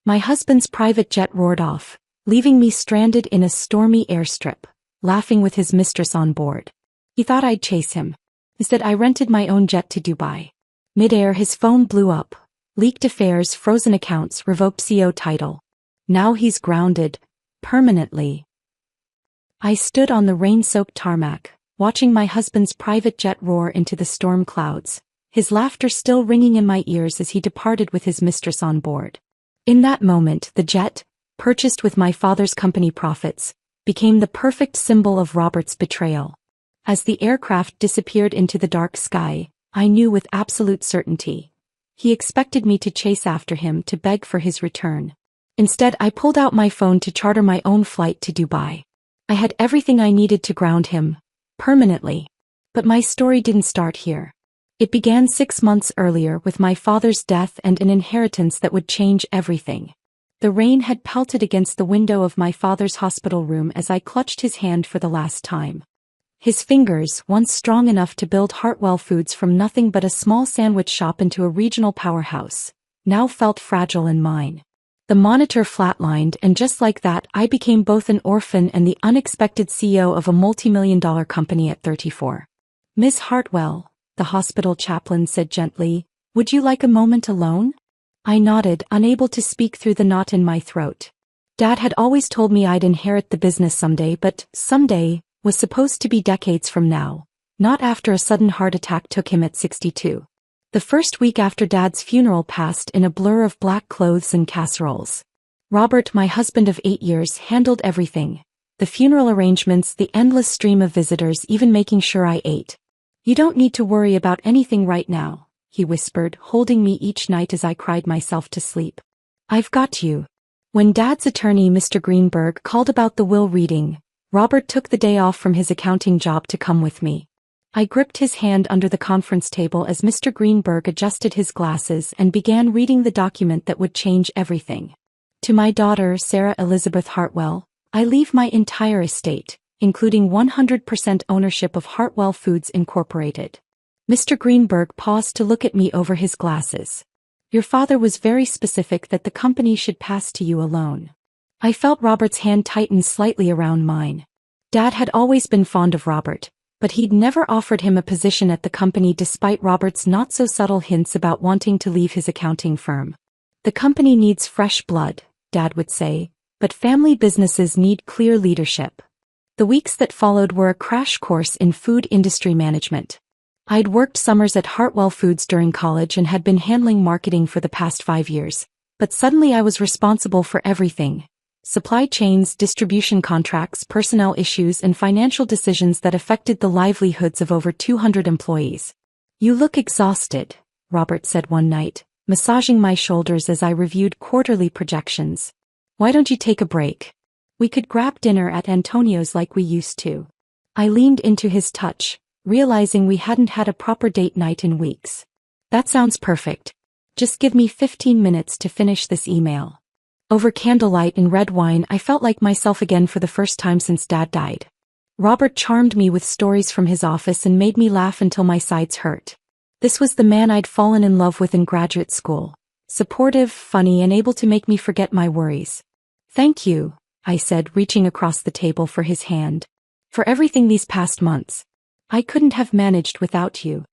My husband's private jet roared off, leaving me stranded in a stormy airstrip, laughing with his mistress on board. He thought I'd chase him. Instead, I rented my own jet to Dubai. Mid-air, his phone blew up. Leaked affairs, frozen accounts, revoked CEO title. Now he's grounded, permanently. I stood on the rain-soaked tarmac, watching my husband's private jet roar into the storm clouds, his laughter still ringing in my ears as he departed with his mistress on board. In that moment, the jet, purchased with my father's company profits, became the perfect symbol of Robert's betrayal. As the aircraft disappeared into the dark sky, I knew with absolute certainty. He expected me to chase after him to beg for his return. Instead, I pulled out my phone to charter my own flight to Dubai. I had everything I needed to ground him, permanently. But my story didn't start here. It began 6 months earlier with my father's death and an inheritance that would change everything. The rain had pelted against the window of my father's hospital room as I clutched his hand for the last time. His fingers, once strong enough to build Hartwell Foods from nothing but a small sandwich shop into a regional powerhouse, now felt fragile in mine. The monitor flatlined, and just like that, I became both an orphan and the unexpected CEO of a multi-million-dollar company at 34. "Miss Hartwell," the hospital chaplain said gently, "would you like a moment alone?" I nodded, unable to speak through the knot in my throat. Dad had always told me I'd inherit the business someday, but someday was supposed to be decades from now, not after a sudden heart attack took him at 62. The first week after Dad's funeral passed in a blur of black clothes and casseroles. Robert, my husband of 8 years, handled everything. The funeral arrangements, the endless stream of visitors, even making sure I ate. "You don't need to worry about anything right now," he whispered, holding me each night as I cried myself to sleep. "I've got you." When Dad's attorney, Mr. Greenberg, called about the will reading, Robert took the day off from his accounting job to come with me. I gripped his hand under the conference table as Mr. Greenberg adjusted his glasses and began reading the document that would change everything. "To my daughter, Sarah Elizabeth Hartwell, I leave my entire estate, including 100% ownership of Hartwell Foods Incorporated." Mr. Greenberg paused to look at me over his glasses. "Your father was very specific that the company should pass to you alone." I felt Robert's hand tighten slightly around mine. Dad had always been fond of Robert, but he'd never offered him a position at the company despite Robert's not-so-subtle hints about wanting to leave his accounting firm. "The company needs fresh blood," Dad would say, "but family businesses need clear leadership." The weeks that followed were a crash course in food industry management. I'd worked summers at Hartwell Foods during college and had been handling marketing for the past 5 years, but suddenly I was responsible for everything. Supply chains, distribution contracts, personnel issues, and financial decisions that affected the livelihoods of over 200 employees. "You look exhausted," Robert said one night, massaging my shoulders as I reviewed quarterly projections. "Why don't you take a break? We could grab dinner at Antonio's like we used to." I leaned into his touch, realizing we hadn't had a proper date night in weeks. "That sounds perfect. Just give me 15 minutes to finish this email." Over candlelight and red wine, I felt like myself again for the first time since Dad died. Robert charmed me with stories from his office and made me laugh until my sides hurt. This was the man I'd fallen in love with in graduate school. Supportive, funny, and able to make me forget my worries. "Thank you," I said, reaching across the table for his hand. "For everything these past months. I couldn't have managed without you."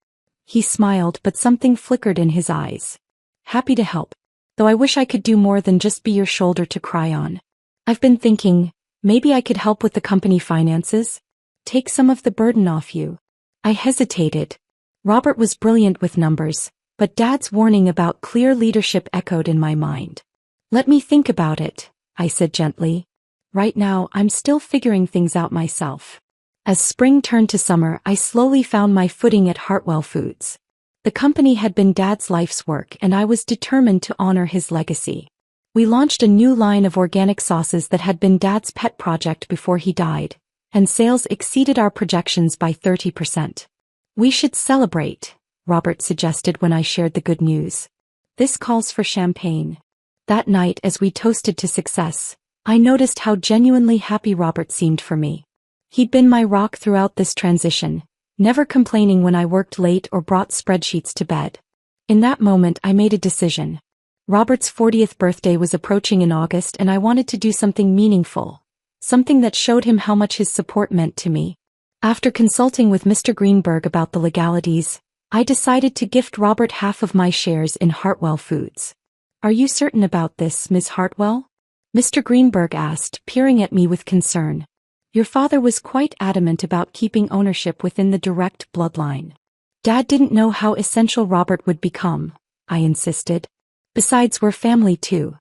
He smiled, but something flickered in his eyes. "Happy to help. Though I wish I could do more than just be your shoulder to cry on. I've been thinking, maybe I could help with the company finances? Take some of the burden off you." I hesitated. Robert was brilliant with numbers, but Dad's warning about clear leadership echoed in my mind. "Let me think about it," I said gently. "Right now, I'm still figuring things out myself." As spring turned to summer, I slowly found my footing at Hartwell Foods. The company had been Dad's life's work, and I was determined to honor his legacy. We launched a new line of organic sauces that had been Dad's pet project before he died, and sales exceeded our projections by 30%. "We should celebrate," Robert suggested when I shared the good news. "This calls for champagne." That night, as we toasted to success, I noticed how genuinely happy Robert seemed for me. He'd been my rock throughout this transition, never complaining when I worked late or brought spreadsheets to bed. In that moment, I made a decision. Robert's 40th birthday was approaching in August and I wanted to do something meaningful. Something that showed him how much his support meant to me. After consulting with Mr. Greenberg about the legalities, I decided to gift Robert half of my shares in Hartwell Foods. Are you certain about this, Ms. Hartwell? Mr. Greenberg asked, peering at me with concern. Your father was quite adamant about keeping ownership within the direct bloodline. Dad didn't know how essential Robert would become, I insisted. Besides, we're family too.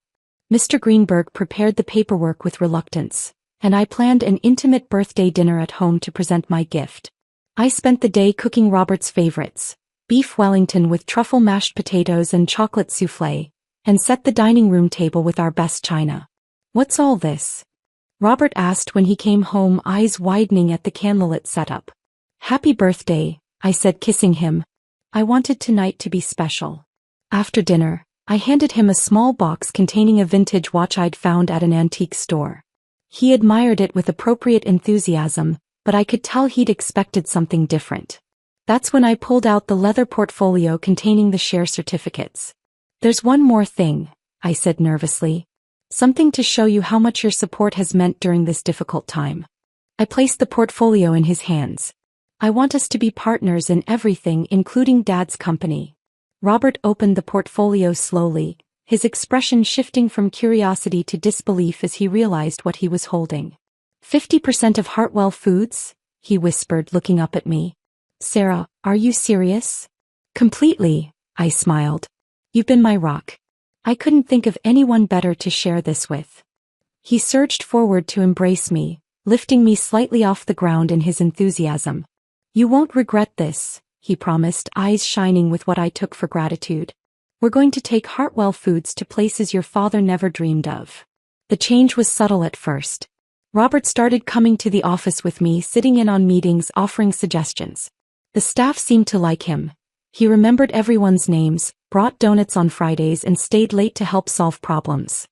Mr. Greenberg prepared the paperwork with reluctance, and I planned an intimate birthday dinner at home to present my gift. I spent the day cooking Robert's favorites, beef Wellington with truffle mashed potatoes and chocolate soufflé, and set the dining room table with our best china. What's all this? Robert asked when he came home, eyes widening at the candlelit setup. Happy birthday, I said, kissing him. I wanted tonight to be special. After dinner, I handed him a small box containing a vintage watch I'd found at an antique store. He admired it with appropriate enthusiasm, but I could tell he'd expected something different. That's when I pulled out the leather portfolio containing the share certificates. There's one more thing, I said nervously. Something to show you how much your support has meant during this difficult time. I placed the portfolio in his hands. I want us to be partners in everything, including Dad's company. Robert opened the portfolio slowly, his expression shifting from curiosity to disbelief as he realized what he was holding. 50% of Hartwell Foods? He whispered, looking up at me. Sarah, are you serious? Completely, I smiled. You've been my rock. I couldn't think of anyone better to share this with. He surged forward to embrace me, lifting me slightly off the ground in his enthusiasm. You won't regret this, he promised, eyes shining with what I took for gratitude. We're going to take Hartwell Foods to places your father never dreamed of. The change was subtle at first. Robert started coming to the office with me, sitting in on meetings, offering suggestions. The staff seemed to like him. He remembered everyone's names, brought donuts on Fridays, and stayed late to help solve problems.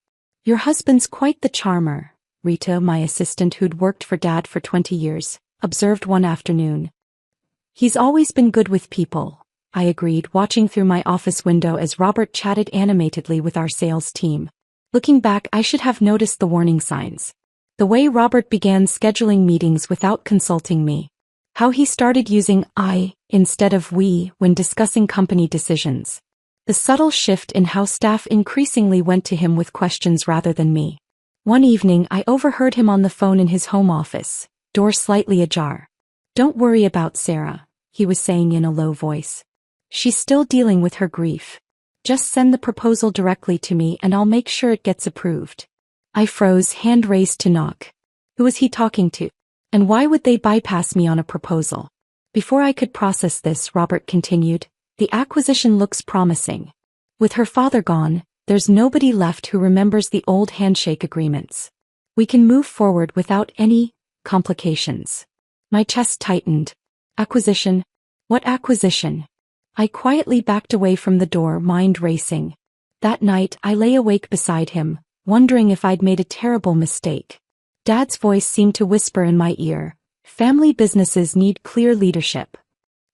Your husband's quite the charmer, Rita, my assistant who'd worked for Dad for 20 years, observed one afternoon. He's always been good with people, I agreed, watching through my office window as Robert chatted animatedly with our sales team. Looking back, I should have noticed the warning signs. The way Robert began scheduling meetings without consulting me. How he started using I instead of we when discussing company decisions. The subtle shift in how staff increasingly went to him with questions rather than me. One evening I overheard him on the phone in his home office, door slightly ajar. Don't worry about Sarah, he was saying in a low voice. She's still dealing with her grief. Just send the proposal directly to me and I'll make sure it gets approved. I froze, hand raised to knock. Who was he talking to? And why would they bypass me on a proposal? Before I could process this, Robert continued, the acquisition looks promising. With her father gone, there's nobody left who remembers the old handshake agreements. We can move forward without any complications. My chest tightened. Acquisition? What acquisition? I quietly backed away from the door, mind racing. That night, I lay awake beside him, wondering if I'd made a terrible mistake. Dad's voice seemed to whisper in my ear, family businesses need clear leadership.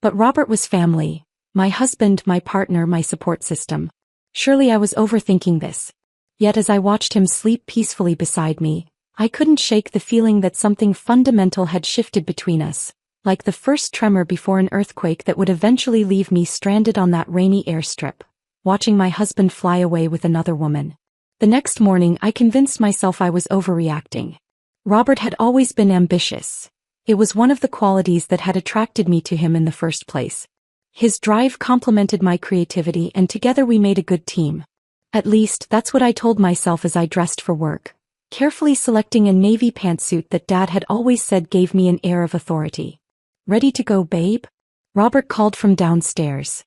But Robert was family, my husband, my partner, my support system. Surely I was overthinking this. Yet as I watched him sleep peacefully beside me, I couldn't shake the feeling that something fundamental had shifted between us, like the first tremor before an earthquake that would eventually leave me stranded on that rainy airstrip, watching my husband fly away with another woman. The next morning I convinced myself I was overreacting. Robert had always been ambitious. It was one of the qualities that had attracted me to him in the first place. His drive complemented my creativity and together we made a good team. At least, that's what I told myself as I dressed for work, carefully selecting a navy pantsuit that Dad had always said gave me an air of authority. Ready to go, babe? Robert called from downstairs.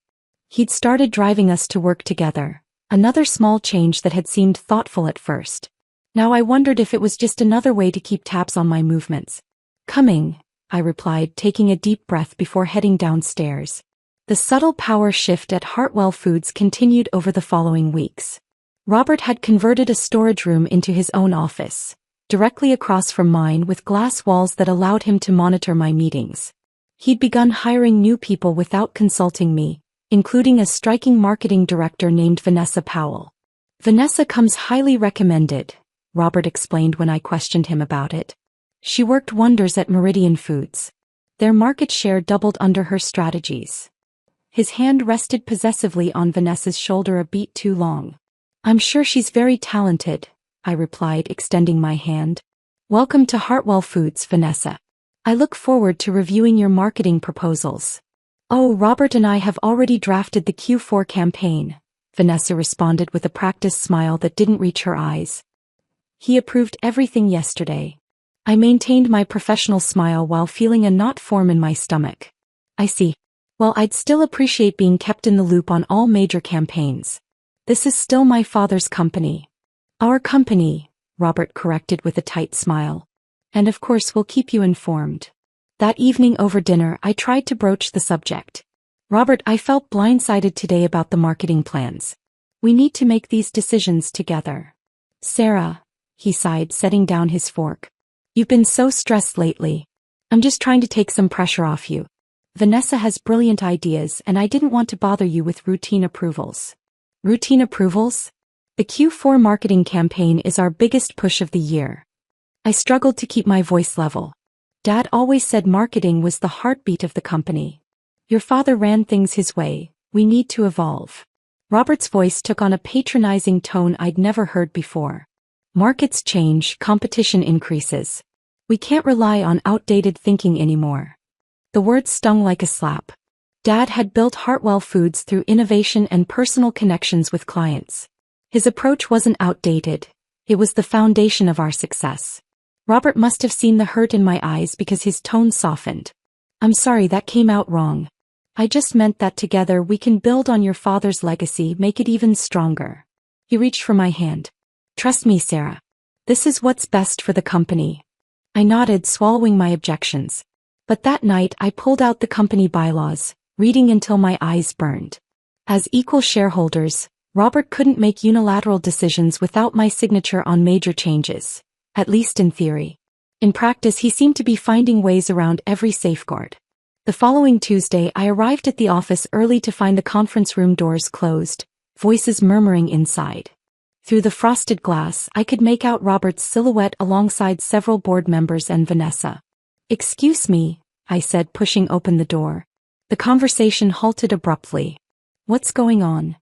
He'd started driving us to work together, another small change that had seemed thoughtful at first. Now I wondered if it was just another way to keep tabs on my movements. Coming, I replied, taking a deep breath before heading downstairs. The subtle power shift at Hartwell Foods continued over the following weeks. Robert had converted a storage room into his own office, directly across from mine with glass walls that allowed him to monitor my meetings. He'd begun hiring new people without consulting me, including a striking marketing director named Vanessa Powell. Vanessa comes highly recommended, Robert explained when I questioned him about it. She worked wonders at Meridian Foods. Their market share doubled under her strategies. His hand rested possessively on Vanessa's shoulder a beat too long. I'm sure she's very talented, I replied, extending my hand. Welcome to Hartwell Foods, Vanessa. I look forward to reviewing your marketing proposals. Oh, Robert and I have already drafted the Q4 campaign, Vanessa responded with a practiced smile that didn't reach her eyes. He approved everything yesterday. I maintained my professional smile while feeling a knot form in my stomach. I see. Well, I'd still appreciate being kept in the loop on all major campaigns. This is still my father's company. Our company, Robert corrected with a tight smile. And of course we'll keep you informed. That evening over dinner I tried to broach the subject. Robert, I felt blindsided today about the marketing plans. We need to make these decisions together. Sarah, he sighed, setting down his fork. You've been so stressed lately. I'm just trying to take some pressure off you. Vanessa has brilliant ideas and I didn't want to bother you with routine approvals. Routine approvals? The Q4 marketing campaign is our biggest push of the year. I struggled to keep my voice level. Dad always said marketing was the heartbeat of the company. Your father ran things his way, we need to evolve. Robert's voice took on a patronizing tone I'd never heard before. Markets change, competition increases. We can't rely on outdated thinking anymore. The words stung like a slap. Dad had built Hartwell Foods through innovation and personal connections with clients. His approach wasn't outdated, it was the foundation of our success. Robert must have seen the hurt in my eyes because his tone softened. I'm sorry, that came out wrong. I just meant that together we can build on your father's legacy, make it even stronger. He reached for my hand. Trust me, Sarah. This is what's best for the company. I nodded, swallowing my objections. But that night I pulled out the company bylaws, reading until my eyes burned. As equal shareholders, Robert couldn't make unilateral decisions without my signature on major changes, at least in theory. In practice, he seemed to be finding ways around every safeguard. The following Tuesday I arrived at the office early to find the conference room doors closed, voices murmuring inside. Through the frosted glass I could make out Robert's silhouette alongside several board members and Vanessa. Excuse me, I said, pushing open the door. The conversation halted abruptly. What's going on?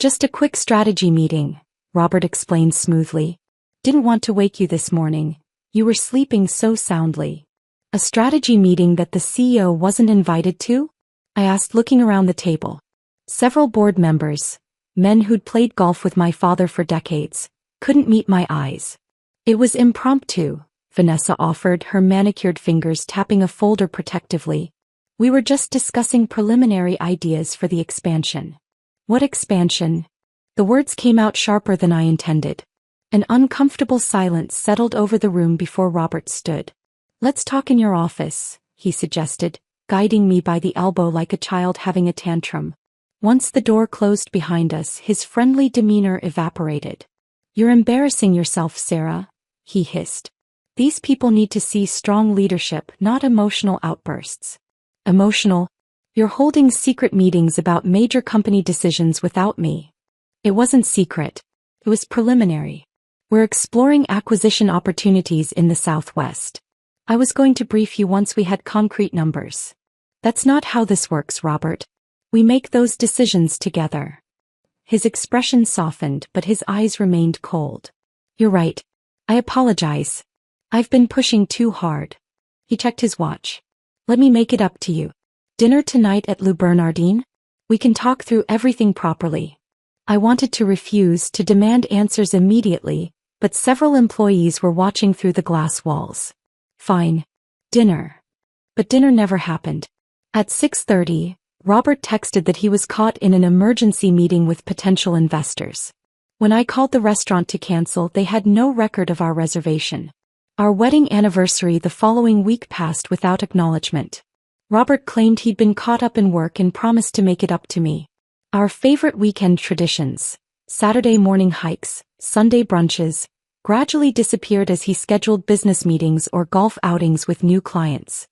Just a quick strategy meeting, Robert explained smoothly. Didn't want to wake you this morning. You were sleeping so soundly. A strategy meeting that the CEO wasn't invited to? I asked, looking around the table. Several board members, men who'd played golf with my father for decades, couldn't meet my eyes. It was impromptu, Vanessa offered, her manicured fingers tapping a folder protectively. We were just discussing preliminary ideas for the expansion. What expansion? The words came out sharper than I intended. An uncomfortable silence settled over the room before Robert stood. Let's talk in your office, he suggested, guiding me by the elbow like a child having a tantrum. Once the door closed behind us, his friendly demeanor evaporated. You're embarrassing yourself, Sarah, he hissed. These people need to see strong leadership, not emotional outbursts. Emotional? You're holding secret meetings about major company decisions without me. It wasn't secret. It was preliminary. We're exploring acquisition opportunities in the Southwest. I was going to brief you once we had concrete numbers. That's not how this works, Robert. We make those decisions together. His expression softened, but his eyes remained cold. You're right. I apologize. I've been pushing too hard. He checked his watch. Let me make it up to you. Dinner tonight at Le Bernardin? We can talk through everything properly. I wanted to refuse, to demand answers immediately, but several employees were watching through the glass walls. Fine. Dinner. But dinner never happened. At 6:30, Robert texted that he was caught in an emergency meeting with potential investors. When I called the restaurant to cancel, they had no record of our reservation. Our wedding anniversary the following week passed without acknowledgement. Robert claimed he'd been caught up in work and promised to make it up to me. Our favorite weekend traditions, Saturday morning hikes, Sunday brunches, gradually disappeared as he scheduled business meetings or golf outings with new clients.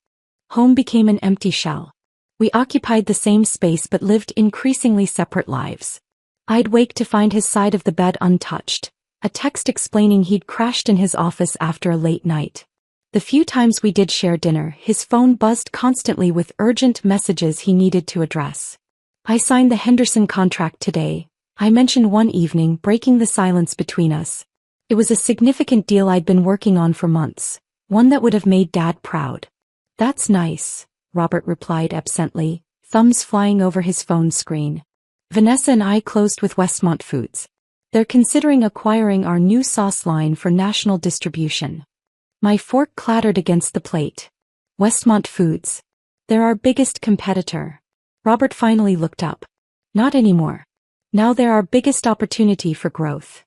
Home became an empty shell. We occupied the same space but lived increasingly separate lives. I'd wake to find his side of the bed untouched, a text explaining he'd crashed in his office after a late night. The few times we did share dinner, his phone buzzed constantly with urgent messages he needed to address. I signed the Henderson contract today, I mentioned one evening, breaking the silence between us. It was a significant deal I'd been working on for months, one that would have made Dad proud. That's nice, Robert replied absently, thumbs flying over his phone screen. Vanessa and I closed with Westmont Foods. They're considering acquiring our new sauce line for national distribution. My fork clattered against the plate. Westmont Foods. They're our biggest competitor. Robert finally looked up. Not anymore. Now they're our biggest opportunity for growth.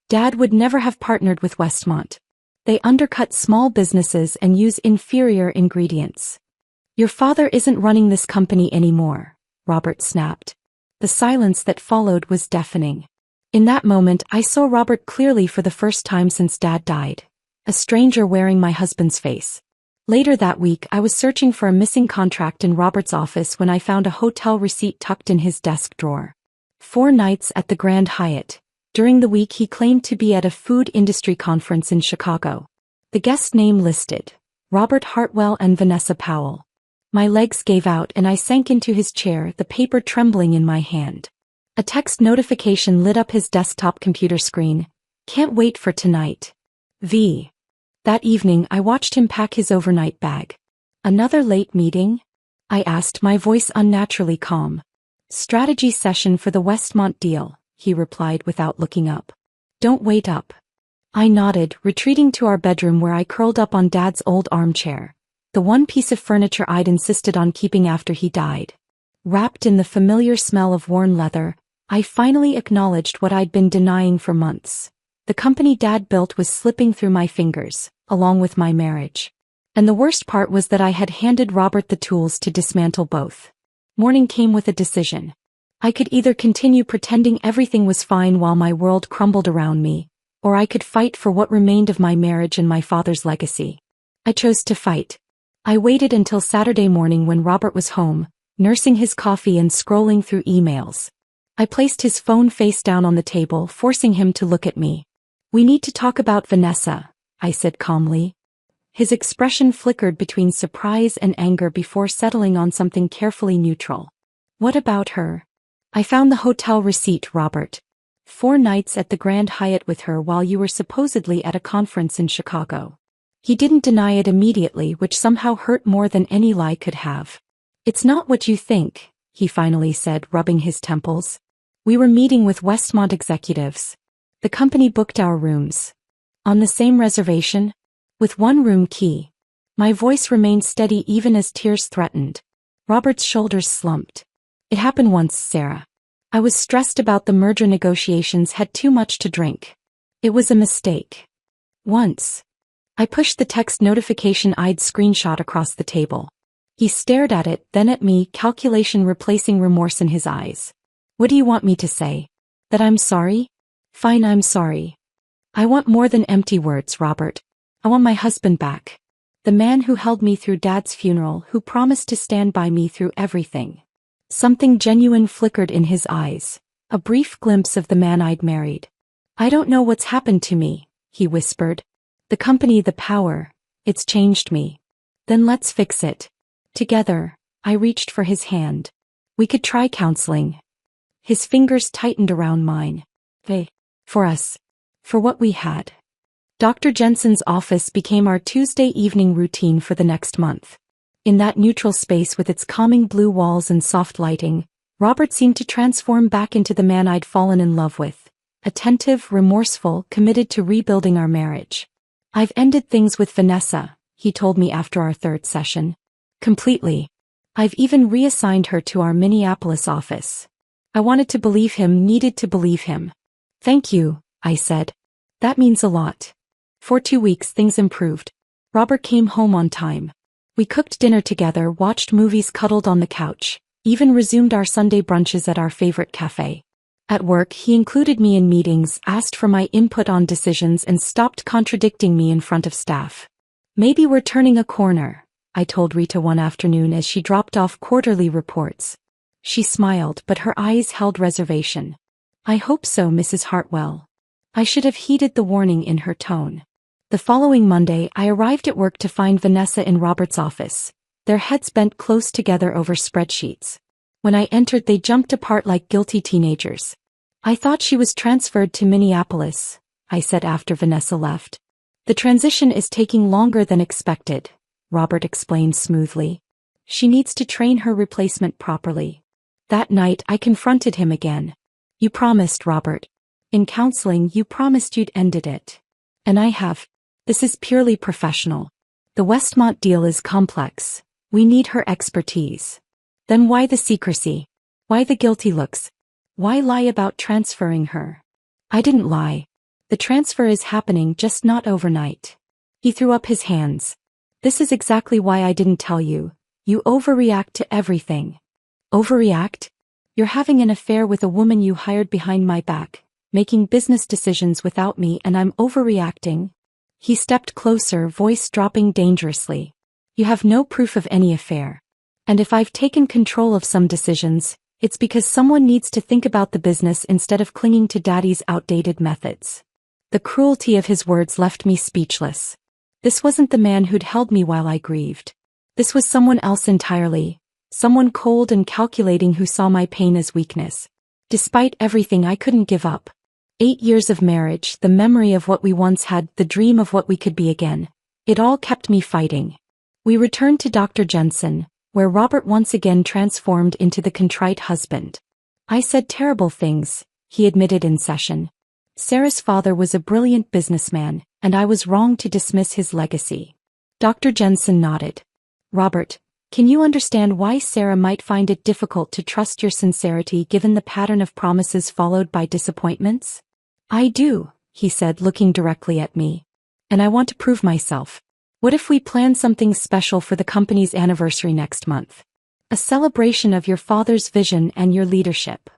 Dad would never have partnered with Westmont. They undercut small businesses and use inferior ingredients. Your father isn't running this company anymore, Robert snapped. The silence that followed was deafening. In that moment, I saw Robert clearly for the first time since Dad died. A stranger wearing my husband's face. Later that week, I was searching for a missing contract in Robert's office when I found a hotel receipt tucked in his desk drawer. 4 nights at the Grand Hyatt. During the week he claimed to be at a food industry conference in Chicago. The guest name listed, Robert Hartwell and Vanessa Powell. My legs gave out and I sank into his chair, the paper trembling in my hand. A text notification lit up his desktop computer screen. Can't wait for tonight. V. That evening I watched him pack his overnight bag. Another late meeting? I asked, my voice unnaturally calm. Strategy session for the Westmont deal, he replied without looking up. Don't wait up. I nodded, retreating to our bedroom where I curled up on Dad's old armchair, the one piece of furniture I'd insisted on keeping after he died. Wrapped in the familiar smell of worn leather, I finally acknowledged what I'd been denying for months. The company Dad built was slipping through my fingers, along with my marriage. And the worst part was that I had handed Robert the tools to dismantle both. Morning came with a decision. I could either continue pretending everything was fine while my world crumbled around me, or I could fight for what remained of my marriage and my father's legacy. I chose to fight. I waited until Saturday morning when Robert was home, nursing his coffee and scrolling through emails. I placed his phone face down on the table, forcing him to look at me. We need to talk about Vanessa, I said calmly. His expression flickered between surprise and anger before settling on something carefully neutral. What about her? I found the hotel receipt, Robert. 4 nights at the Grand Hyatt with her while you were supposedly at a conference in Chicago. He didn't deny it immediately, which somehow hurt more than any lie could have. It's not what you think, he finally said, rubbing his temples. We were meeting with Westmont executives. The company booked our rooms. On the same reservation? With 1 room key. My voice remained steady even as tears threatened. Robert's shoulders slumped. It happened once, Sarah. I was stressed about the merger negotiations, had too much to drink. It was a mistake. Once. I pushed the text notification I'd screenshot across the table. He stared at it, then at me, calculation replacing remorse in his eyes. What do you want me to say? That I'm sorry? Fine, I'm sorry. I want more than empty words, Robert. I want my husband back. The man who held me through Dad's funeral, who promised to stand by me through everything. Something genuine flickered in his eyes. A brief glimpse of the man I'd married. I don't know what's happened to me, he whispered. The company, the power, it's changed me. Then let's fix it. Together, I reached for his hand. We could try counseling. His fingers tightened around mine. For us. For what we had. Dr. Jensen's office became our Tuesday evening routine for the next month. In that neutral space with its calming blue walls and soft lighting, Robert seemed to transform back into the man I'd fallen in love with. Attentive, remorseful, committed to rebuilding our marriage. I've ended things with Vanessa, he told me after our 3rd session. Completely. I've even reassigned her to our Minneapolis office. I wanted to believe him, needed to believe him. Thank you, I said. That means a lot. For 2 weeks things improved. Robert came home on time. We cooked dinner together, watched movies, cuddled on the couch, even resumed our Sunday brunches at our favorite cafe. At work, he included me in meetings, asked for my input on decisions, and stopped contradicting me in front of staff. Maybe we're turning a corner, I told Rita one afternoon as she dropped off quarterly reports. She smiled, but her eyes held reservation. I hope so, Mrs. Hartwell. I should have heeded the warning in her tone. The following Monday, I arrived at work to find Vanessa in Robert's office, their heads bent close together over spreadsheets. When I entered, they jumped apart like guilty teenagers. I thought she was transferred to Minneapolis, I said after Vanessa left. The transition is taking longer than expected, Robert explained smoothly. She needs to train her replacement properly. That night, I confronted him again. You promised, Robert. In counseling, you promised you'd ended it. And I have. This is purely professional. The Westmont deal is complex. We need her expertise. Then why the secrecy? Why the guilty looks? Why lie about transferring her? I didn't lie. The transfer is happening, just not overnight. He threw up his hands. This is exactly why I didn't tell you. You overreact to everything. Overreact? You're having an affair with a woman you hired behind my back, making business decisions without me, and I'm overreacting? He stepped closer, voice dropping dangerously. You have no proof of any affair. And if I've taken control of some decisions, it's because someone needs to think about the business instead of clinging to Daddy's outdated methods. The cruelty of his words left me speechless. This wasn't the man who'd held me while I grieved. This was someone else entirely, someone cold and calculating who saw my pain as weakness. Despite everything, I couldn't give up. 8 years of marriage, the memory of what we once had, the dream of what we could be again. It all kept me fighting. We returned to Dr. Jensen, where Robert once again transformed into the contrite husband. I said terrible things, he admitted in session. Sarah's father was a brilliant businessman, and I was wrong to dismiss his legacy. Dr. Jensen nodded. Robert, can you understand why Sarah might find it difficult to trust your sincerity given the pattern of promises followed by disappointments? I do, he said, looking directly at me. And I want to prove myself. What if we plan something special for the company's anniversary next month? A celebration of your father's vision and your leadership.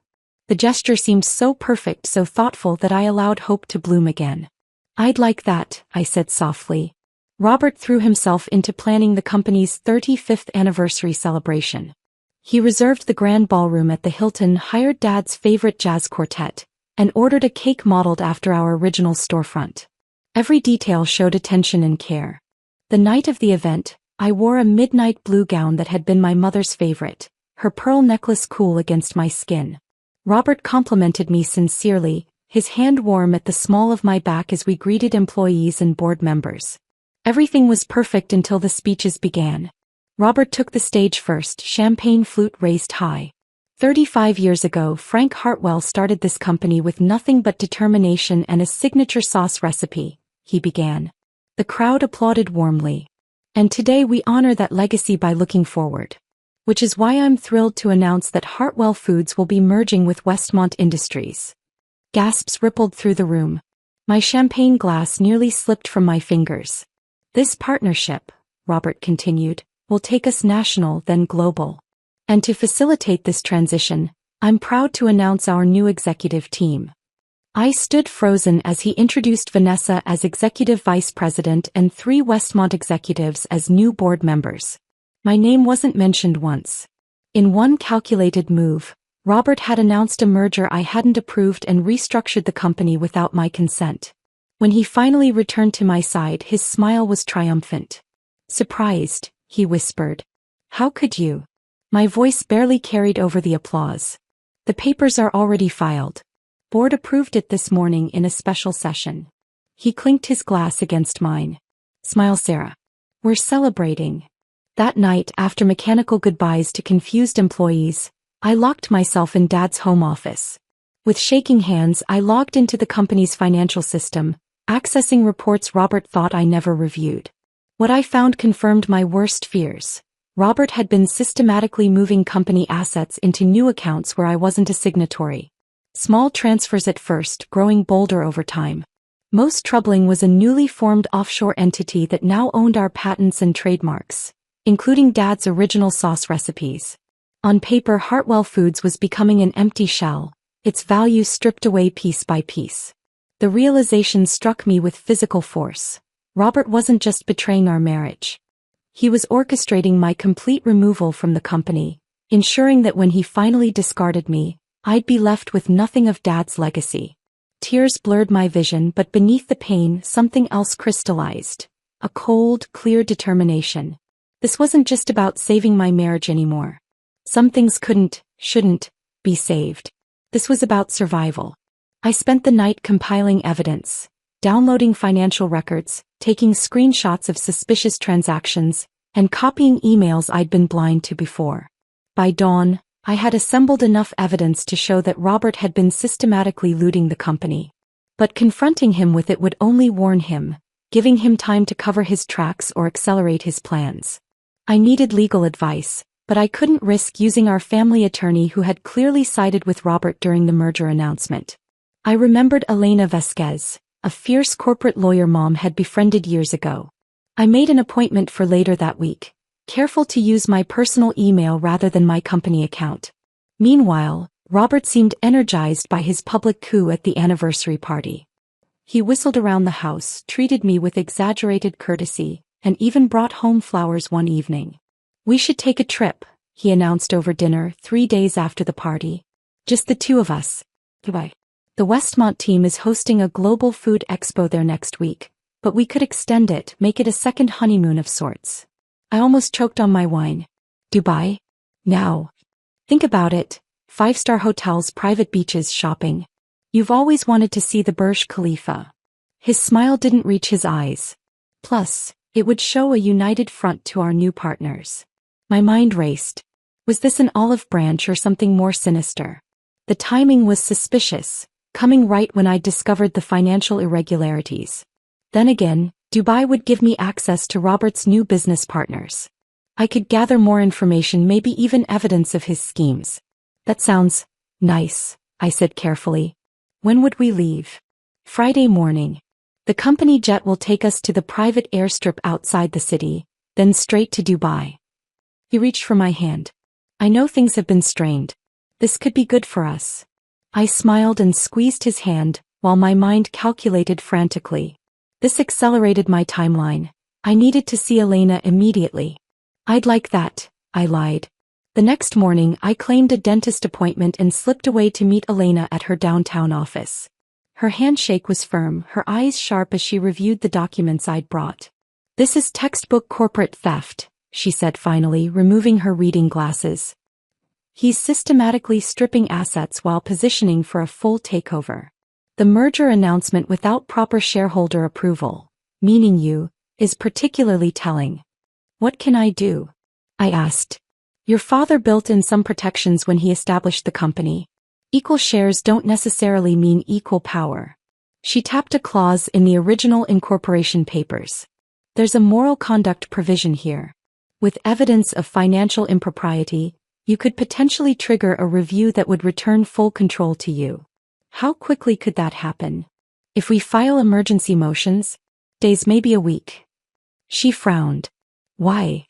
The gesture seemed so perfect, so thoughtful that I allowed hope to bloom again. I'd like that, I said softly. Robert threw himself into planning the company's 35th anniversary celebration. He reserved the grand ballroom at the Hilton, hired Dad's favorite jazz quartet, and ordered a cake modeled after our original storefront. Every detail showed attention and care. The night of the event, I wore a midnight blue gown that had been my mother's favorite, her pearl necklace cool against my skin. Robert complimented me sincerely, his hand warm at the small of my back as we greeted employees and board members. Everything was perfect until the speeches began. Robert took the stage first, champagne flute raised high. 35 years ago, Frank Hartwell started this company with nothing but determination and a signature sauce recipe, he began. The crowd applauded warmly. And today we honor that legacy by looking forward. Which is why I'm thrilled to announce that Hartwell Foods will be merging with Westmont Industries. Gasps rippled through the room. My champagne glass nearly slipped from my fingers. This partnership, Robert continued, will take us national, then global. And to facilitate this transition, I'm proud to announce our new executive team. I stood frozen as he introduced Vanessa as Executive Vice President and 3 Westmont executives as new board members. My name wasn't mentioned once. In one calculated move, Robert had announced a merger I hadn't approved and restructured the company without my consent. When he finally returned to my side, his smile was triumphant. Surprised, he whispered. How could you? My voice barely carried over the applause. The papers are already filed. Board approved it this morning in a special session. He clinked his glass against mine. Smile, Sarah. We're celebrating. That night, after mechanical goodbyes to confused employees, I locked myself in Dad's home office. With shaking hands, I logged into the company's financial system, accessing reports Robert thought I never reviewed. What I found confirmed my worst fears. Robert had been systematically moving company assets into new accounts where I wasn't a signatory. Small transfers at first, growing bolder over time. Most troubling was a newly formed offshore entity that now owned our patents and trademarks, including Dad's original sauce recipes. On paper, Hartwell Foods was becoming an empty shell, its value stripped away piece by piece. The realization struck me with physical force. Robert wasn't just betraying our marriage. He was orchestrating my complete removal from the company, ensuring that when he finally discarded me, I'd be left with nothing of Dad's legacy. Tears blurred my vision, but beneath the pain something else crystallized. A cold, clear determination. This wasn't just about saving my marriage anymore. Some things shouldn't, be saved. This was about survival. I spent the night compiling evidence, downloading financial records, taking screenshots of suspicious transactions, and copying emails I'd been blind to before. By dawn, I had assembled enough evidence to show that Robert had been systematically looting the company. But confronting him with it would only warn him, giving him time to cover his tracks or accelerate his plans. I needed legal advice, but I couldn't risk using our family attorney who had clearly sided with Robert during the merger announcement. I remembered Elena Vasquez, a fierce corporate lawyer Mom had befriended years ago. I made an appointment for later that week, careful to use my personal email rather than my company account. Meanwhile, Robert seemed energized by his public coup at the anniversary party. He whistled around the house, treated me with exaggerated courtesy, and even brought home flowers one evening. "We should take a trip," he announced over dinner 3 days after the party. "Just the two of us." Goodbye. "The Westmont team is hosting a global food expo there next week, but we could extend it, make it a second honeymoon of sorts." I almost choked on my wine. Dubai? Now. Think about it. 5-star hotels, private beaches, shopping. You've always wanted to see the Burj Khalifa. His smile didn't reach his eyes. Plus, it would show a united front to our new partners. My mind raced. Was this an olive branch or something more sinister? The timing was suspicious, coming right when I discovered the financial irregularities. Then again, Dubai would give me access to Robert's new business partners. I could gather more information, maybe even evidence of his schemes. "That sounds nice," I said carefully. "When would we leave?" "Friday morning. The company jet will take us to the private airstrip outside the city, then straight to Dubai." He reached for my hand. "I know things have been strained. This could be good for us." I smiled and squeezed his hand, while my mind calculated frantically. This accelerated my timeline. I needed to see Elena immediately. "I'd like that," I lied. The next morning I claimed a dentist appointment and slipped away to meet Elena at her downtown office. Her handshake was firm, her eyes sharp as she reviewed the documents I'd brought. "This is textbook corporate theft," she said finally, removing her reading glasses. "He's systematically stripping assets while positioning for a full takeover. The merger announcement without proper shareholder approval, meaning you, is particularly telling." "What can I do?" I asked. "Your father built in some protections when he established the company. Equal shares don't necessarily mean equal power." She tapped a clause in the original incorporation papers. "There's a moral conduct provision here. With evidence of financial impropriety, you could potentially trigger a review that would return full control to you." "How quickly could that happen?" "If we file emergency motions, days, maybe a week." She frowned. "Why?"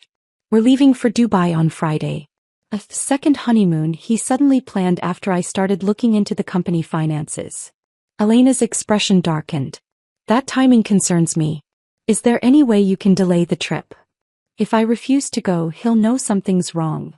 "We're leaving for Dubai on Friday. A second honeymoon he suddenly planned after I started looking into the company finances." Elena's expression darkened. "That timing concerns me. Is there any way you can delay the trip? If I refuse to go, he'll know something's wrong.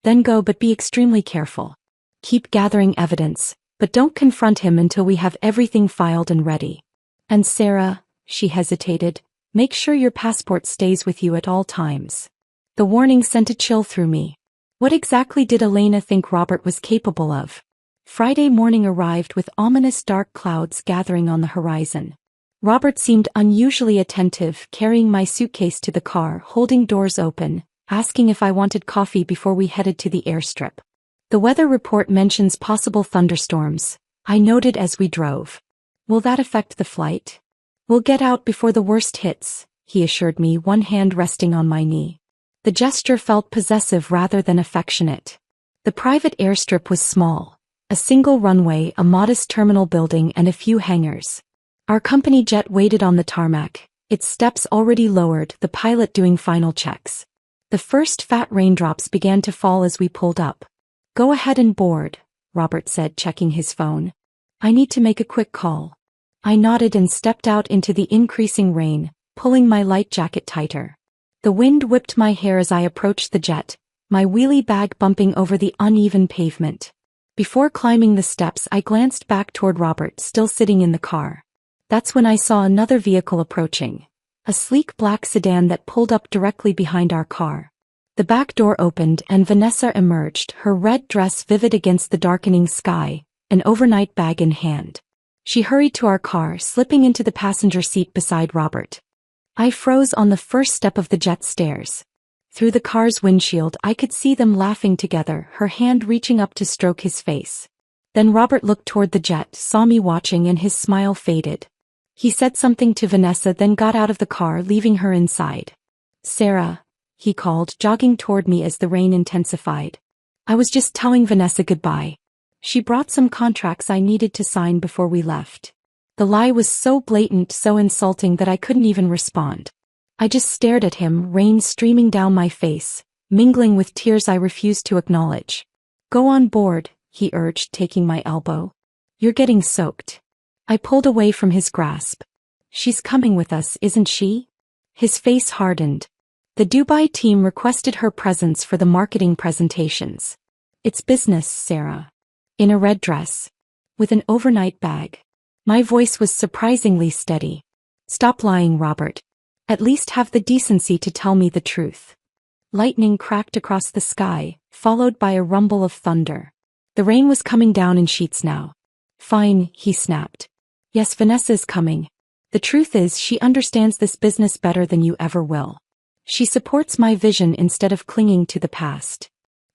Then go, but be extremely careful. Keep gathering evidence, but don't confront him until we have everything filed and ready. And Sarah," she hesitated, "make sure your passport stays with you at all times." The warning sent a chill through me. What exactly did Elena think Robert was capable of? Friday morning arrived with ominous dark clouds gathering on the horizon. Robert seemed unusually attentive, carrying my suitcase to the car, holding doors open, asking if I wanted coffee before we headed to the airstrip. "The weather report mentions possible thunderstorms," I noted as we drove. "Will that affect the flight?" "We'll get out before the worst hits," he assured me, one hand resting on my knee. The gesture felt possessive rather than affectionate. The private airstrip was small. A single runway, a modest terminal building, and a few hangars. Our company jet waited on the tarmac, its steps already lowered, the pilot doing final checks. The first fat raindrops began to fall as we pulled up. "Go ahead and board," Robert said, checking his phone. "I need to make a quick call." I nodded and stepped out into the increasing rain, pulling my light jacket tighter. The wind whipped my hair as I approached the jet, my wheelie bag bumping over the uneven pavement. Before climbing the steps, I glanced back toward Robert, still sitting in the car. That's when I saw another vehicle approaching. A sleek black sedan that pulled up directly behind our car. The back door opened and Vanessa emerged, her red dress vivid against the darkening sky, an overnight bag in hand. She hurried to our car, slipping into the passenger seat beside Robert. I froze on the first step of the jet stairs. Through the car's windshield I could see them laughing together, her hand reaching up to stroke his face. Then Robert looked toward the jet, saw me watching, and his smile faded. He said something to Vanessa, then got out of the car, leaving her inside. "Sarah," he called, jogging toward me as the rain intensified. "I was just telling Vanessa goodbye. She brought some contracts I needed to sign before we left." The lie was so blatant, so insulting that I couldn't even respond. I just stared at him, rain streaming down my face, mingling with tears I refused to acknowledge. "Go on board," he urged, taking my elbow. "You're getting soaked." I pulled away from his grasp. "She's coming with us, isn't she?" His face hardened. "The Dubai team requested her presence for the marketing presentations." "It's business, Sarah." In a red dress. With an overnight bag. My voice was surprisingly steady. "Stop lying, Robert. At least have the decency to tell me the truth." Lightning cracked across the sky, followed by a rumble of thunder. The rain was coming down in sheets now. "Fine," he snapped. "Yes, Vanessa's coming. The truth is, she understands this business better than you ever will. She supports my vision instead of clinging to the past."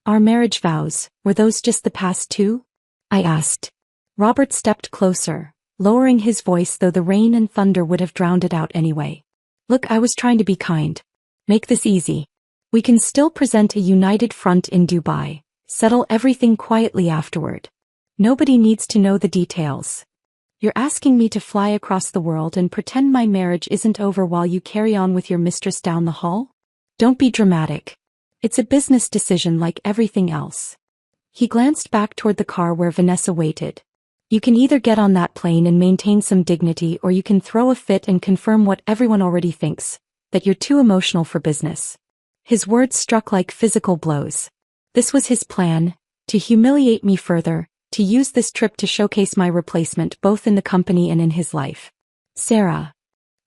"Our marriage vows, were those just the past too?" I asked. Robert stepped closer, lowering his voice, though the rain and thunder would have drowned it out anyway. "Look, I was trying to be kind. Make this easy. We can still present a united front in Dubai, settle everything quietly afterward. Nobody needs to know the details. You're asking me to fly across the world and pretend my marriage isn't over while you carry on with your mistress down the hall? Don't be dramatic. It's a business decision like everything else." He glanced back toward the car where Vanessa waited. "You can either get on that plane and maintain some dignity, or you can throw a fit and confirm what everyone already thinks, that you're too emotional for business." His words struck like physical blows. This was his plan, to humiliate me further, to use this trip to showcase my replacement both in the company and in his life. "Sarah."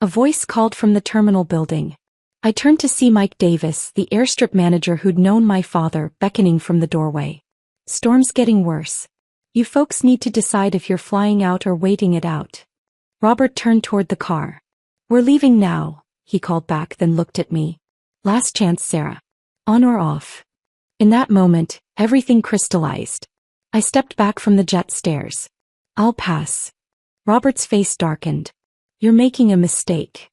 A voice called from the terminal building. I turned to see Mike Davis, the Airstrip manager who'd known my father, beckoning from the doorway. "Storm's getting worse. You folks need to decide if you're flying out or waiting it out." Robert turned toward the car. "We're leaving now," he called back, then looked at me. "Last chance, Sarah. On or off?" In that moment, everything crystallized. I stepped back from the jet stairs. "I'll pass." Robert's face darkened. "You're making a mistake."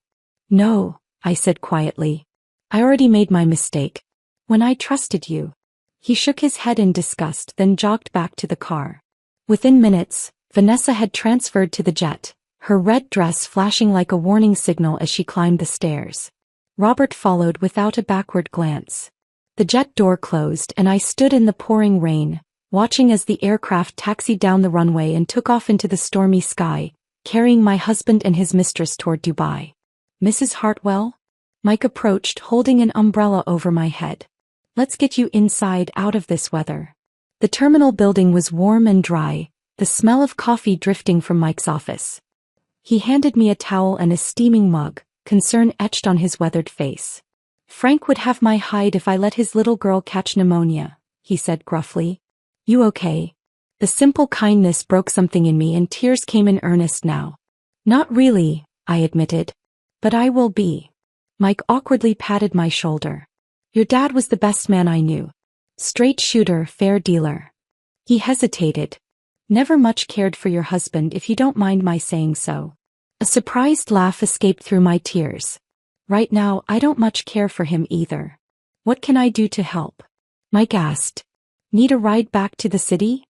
"No," I said quietly. "I already made my mistake. When I trusted you." He shook his head in disgust, then jogged back to the car. Within minutes, Vanessa had transferred to the jet, her red dress flashing like a warning signal as she climbed the stairs. Robert followed without a backward glance. The jet door closed and I stood in the pouring rain, watching as the aircraft taxied down the runway and took off into the stormy sky, carrying my husband and his mistress toward Dubai. "Mrs. Hartwell?" Mike approached, holding an umbrella over my head. "Let's get you inside out of this weather." The terminal building was warm and dry, the smell of coffee drifting from Mike's office. He handed me a towel and a steaming mug, concern etched on his weathered face. "Frank would have my hide if I let his little girl catch pneumonia," he said gruffly. "You okay?" The simple kindness broke something in me and tears came in earnest now. "Not really," I admitted. "But I will be." Mike awkwardly patted my shoulder. "Your dad was the best man I knew. Straight shooter, fair dealer." He hesitated. "Never much cared for your husband, if you don't mind my saying so." A surprised laugh escaped through my tears. "Right now, I don't much care for him either." "What can I do to help?" Mike asked. "Need a ride back to the city?"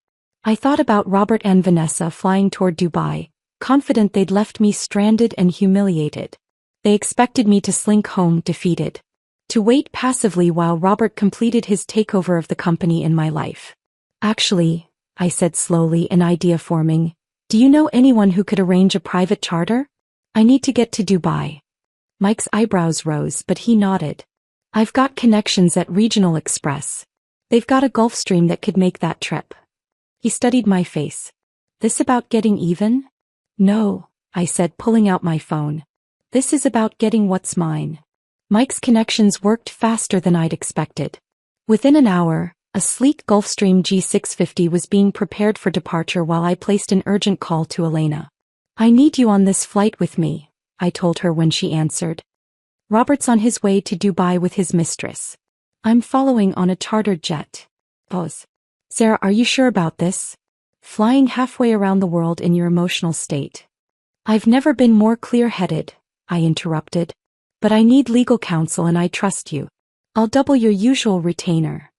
I thought about Robert and Vanessa flying toward Dubai, confident they'd left me stranded and humiliated. They expected me to slink home defeated. To wait passively while Robert completed his takeover of the company in my life. "Actually," I said slowly, an idea forming, "do you know anyone who could arrange a private charter? I need to get to Dubai." Mike's eyebrows rose, but he nodded. "I've got connections at Regional Express. They've got a Gulfstream that could make that trip." He studied my face. This about getting even? No, I said, pulling out my phone. This is about getting what's mine. Mike's connections worked faster than I'd expected. Within an hour, a sleek Gulfstream G650 was being prepared for departure while I placed an urgent call to Elena. I need you on this flight with me, I told her when she answered. Robert's on his way to Dubai with his mistress. I'm following on a chartered jet. Pause. Sarah, are you sure about this? Flying halfway around the world in your emotional state. I've never been more clear-headed, I interrupted. But I need legal counsel and I trust you. I'll double your usual retainer.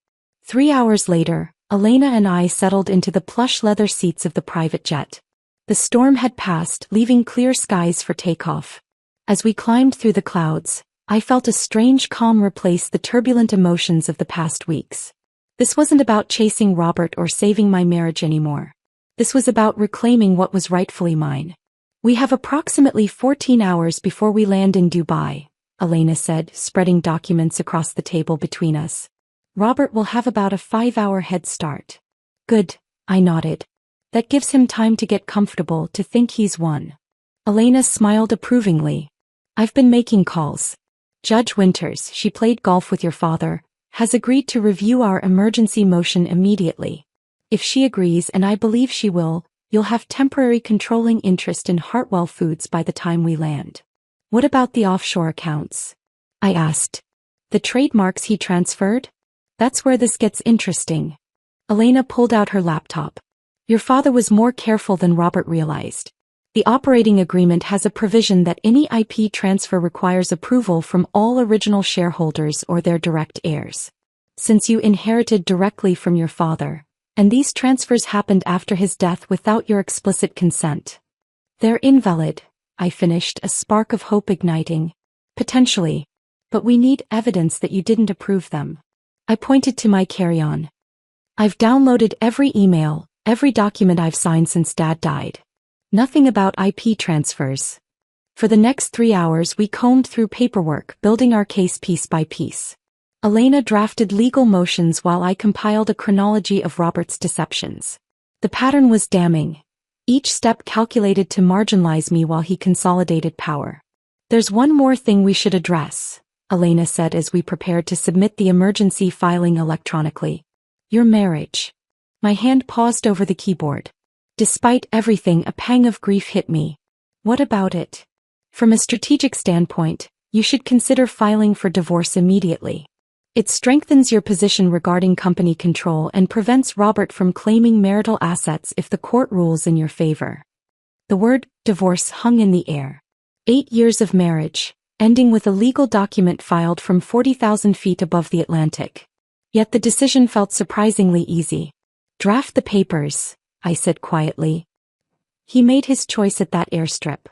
3 hours later, Elena and I settled into the plush leather seats of the private jet. The storm had passed, leaving clear skies for takeoff. As we climbed through the clouds, I felt a strange calm replace the turbulent emotions of the past weeks. This wasn't about chasing Robert or saving my marriage anymore. This was about reclaiming what was rightfully mine. We have approximately 14 hours before we land in Dubai, Elena said, spreading documents across the table between us. Robert will have about a 5-hour head start. Good, I nodded. That gives him time to get comfortable, to think he's won. Elena smiled approvingly. I've been making calls. Judge Winters, she played golf with your father, has agreed to review our emergency motion immediately. If she agrees, and I believe she will, you'll have temporary controlling interest in Hartwell Foods by the time we land. What about the offshore accounts? I asked. The trademarks he transferred? That's where this gets interesting. Elena pulled out her laptop. Your father was more careful than Robert realized. The operating agreement has a provision that any IP transfer requires approval from all original shareholders or their direct heirs. Since you inherited directly from your father, and these transfers happened after his death without your explicit consent, they're invalid, I finished, a spark of hope igniting. Potentially. But we need evidence that you didn't approve them. I pointed to my carry-on. I've downloaded every email, every document I've signed since Dad died. Nothing about IP transfers. For the next 3 hours we combed through paperwork, building our case piece by piece. Elena drafted legal motions while I compiled a chronology of Robert's deceptions. The pattern was damning. Each step calculated to marginalize me while he consolidated power. There's one more thing we should address, Elena said as we prepared to submit the emergency filing electronically. Your marriage. My hand paused over the keyboard. Despite everything, a pang of grief hit me. What about it? From a strategic standpoint, you should consider filing for divorce immediately. It strengthens your position regarding company control and prevents Robert from claiming marital assets if the court rules in your favor. The word divorce hung in the air. 8 years of marriage, ending with a legal document filed from 40,000 feet above the Atlantic. Yet the decision felt surprisingly easy. Draft the papers, I said quietly. He made his choice at that airstrip.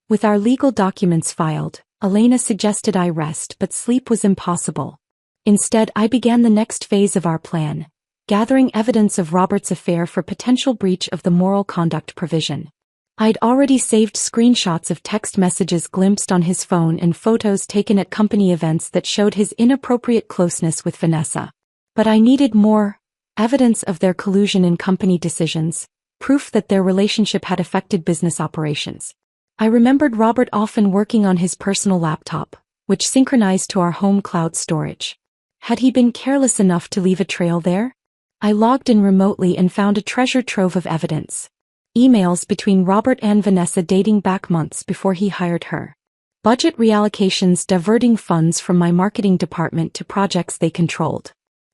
With our legal documents filed, Elena suggested I rest, but sleep was impossible. Instead, I began the next phase of our plan, gathering evidence of Robert's affair for potential breach of the moral conduct provision. I'd already saved screenshots of text messages glimpsed on his phone and photos taken at company events that showed his inappropriate closeness with Vanessa. But I needed more evidence of their collusion in company decisions, proof that their relationship had affected business operations. I remembered Robert often working on his personal laptop, which synchronized to our home cloud storage. Had he been careless enough to leave a trail there? I logged in remotely and found a treasure trove of evidence. Emails between Robert and Vanessa dating back months before he hired her. Budget reallocations diverting funds from my marketing department to projects they controlled.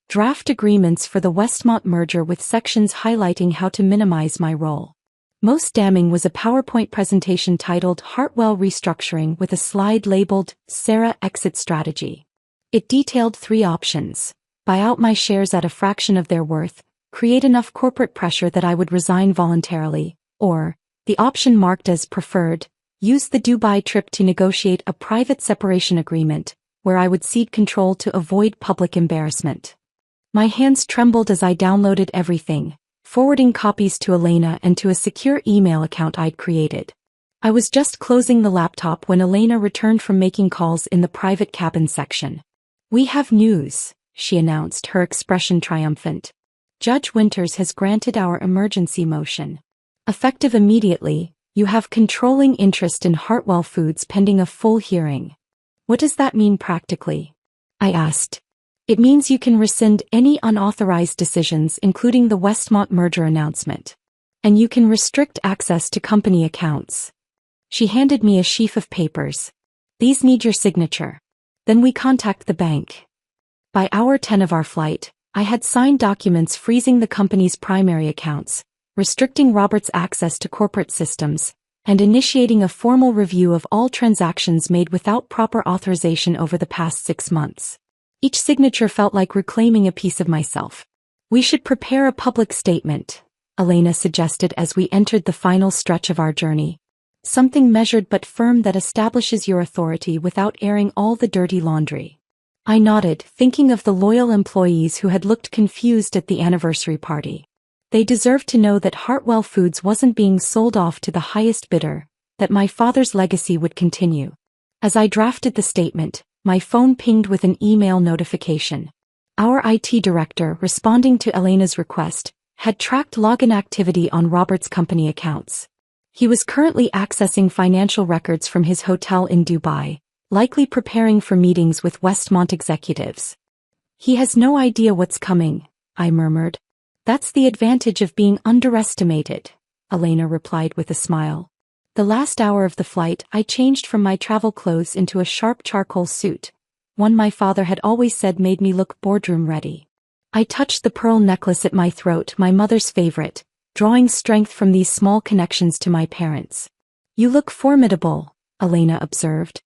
Draft agreements for the Westmont merger with sections highlighting how to minimize my role. Most damning was a PowerPoint presentation titled Hartwell Restructuring with a slide labeled Sarah Exit Strategy. It detailed 3 options: buy out my shares at a fraction of their worth, create enough corporate pressure that I would resign voluntarily, or, the option marked as preferred, use the Dubai trip to negotiate a private separation agreement, where I would cede control to avoid public embarrassment. My hands trembled as I downloaded everything, forwarding copies to Elena and to a secure email account I'd created. I was just closing the laptop when Elena returned from making calls in the private cabin section. We have news, she announced, her expression triumphant. Judge Winters has granted our emergency motion. Effective immediately, you have controlling interest in Hartwell Foods pending a full hearing. What does that mean practically? I asked. It means you can rescind any unauthorized decisions including the Westmont merger announcement. And you can restrict access to company accounts. She handed me a sheaf of papers. These need your signature. Then we contact the bank. By hour 10 of our flight, I had signed documents freezing the company's primary accounts, restricting Robert's access to corporate systems, and initiating a formal review of all transactions made without proper authorization over the past 6 months. Each signature felt like reclaiming a piece of myself. We should prepare a public statement, Elena suggested as we entered the final stretch of our journey. Something measured but firm that establishes your authority without airing all the dirty laundry. I nodded, thinking of the loyal employees who had looked confused at the anniversary party. They deserved to know that Hartwell Foods wasn't being sold off to the highest bidder, that my father's legacy would continue. As I drafted the statement, my phone pinged with an email notification. Our IT director, responding to Elena's request, had tracked login activity on Robert's company accounts. He was currently accessing financial records from his hotel in Dubai, likely preparing for meetings with Westmont executives. He has no idea what's coming, I murmured. That's the advantage of being underestimated, Elena replied with a smile. The last hour of the flight, I changed from my travel clothes into a sharp charcoal suit, one my father had always said made me look boardroom ready. I touched the pearl necklace at my throat, my mother's favorite, drawing strength from these small connections to my parents. You look formidable, Elena observed.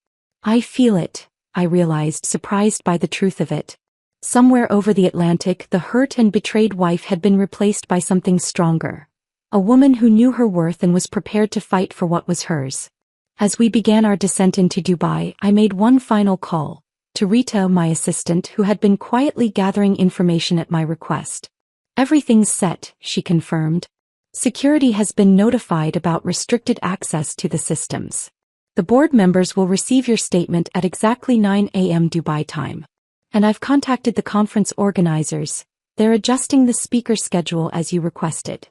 I feel it, I realized, surprised by the truth of it. Somewhere over the Atlantic, the hurt and betrayed wife had been replaced by something stronger. A woman who knew her worth and was prepared to fight for what was hers. As we began our descent into Dubai, I made one final call, to Rita, my assistant, who had been quietly gathering information at my request. Everything's set, she confirmed. Security has been notified about restricted access to the systems. The board members will receive your statement at exactly 9 a.m. Dubai time. And I've contacted the conference organizers. They're adjusting the speaker schedule as you requested.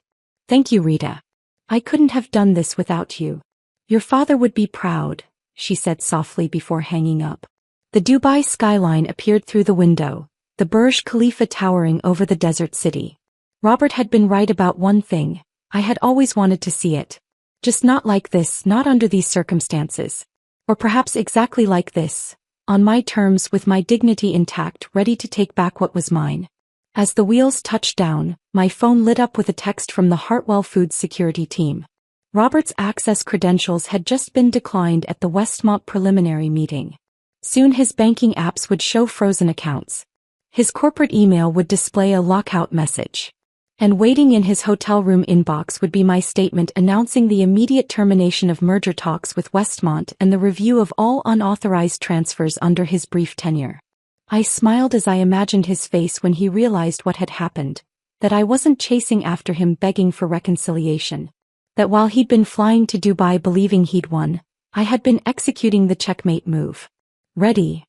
Thank you, Rita. I couldn't have done this without you. Your father would be proud, she said softly before hanging up. The Dubai skyline appeared through the window, the Burj Khalifa towering over the desert city. Robert had been right about one thing. I had always wanted to see it. Just not like this, not under these circumstances. Or perhaps exactly like this, on my terms with my dignity intact, ready to take back what was mine. As the wheels touched down, my phone lit up with a text from the Hartwell Foods security team. Robert's access credentials had just been declined at the Westmont preliminary meeting. Soon his banking apps would show frozen accounts. His corporate email would display a lockout message. And waiting in his hotel room inbox would be my statement announcing the immediate termination of merger talks with Westmont and the review of all unauthorized transfers under his brief tenure. I smiled as I imagined his face when he realized what had happened, that I wasn't chasing after him begging for reconciliation, that while he'd been flying to Dubai believing he'd won, I had been executing the checkmate move. Ready?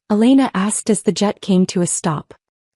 Elena asked as the jet came to a stop.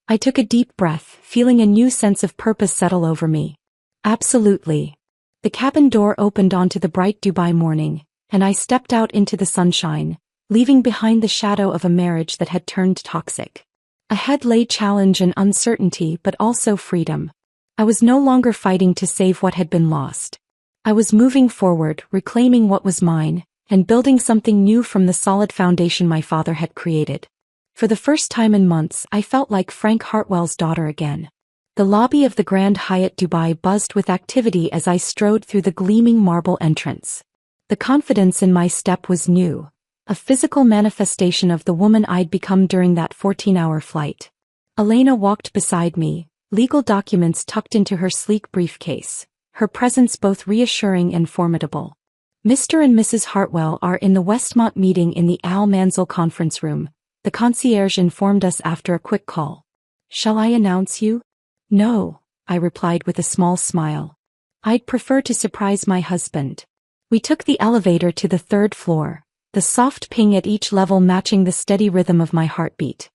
I took a deep breath, feeling a new sense of purpose settle over me. Absolutely. The cabin door opened onto the bright Dubai morning, and I stepped out into the sunshine, leaving behind the shadow of a marriage that had turned toxic. Ahead lay challenge and uncertainty, but also freedom. I was no longer fighting to save what had been lost. I was moving forward, reclaiming what was mine, and building something new from the solid foundation my father had created. For the first time in months, I felt like Frank Hartwell's daughter again. The lobby of the Grand Hyatt Dubai buzzed with activity as I strode through the gleaming marble entrance. The confidence in my step was new, a physical manifestation of the woman I'd become during that 14-hour flight. Elena walked beside me, legal documents tucked into her sleek briefcase, her presence both reassuring and formidable. Mr. and Mrs. Hartwell are in the Westmont meeting in the Al Manzil conference room, the concierge informed us after a quick call. Shall I announce you? No, I replied with a small smile. I'd prefer to surprise my husband. We took the elevator to the 3rd floor, the soft ping at each level matching the steady rhythm of my heartbeat.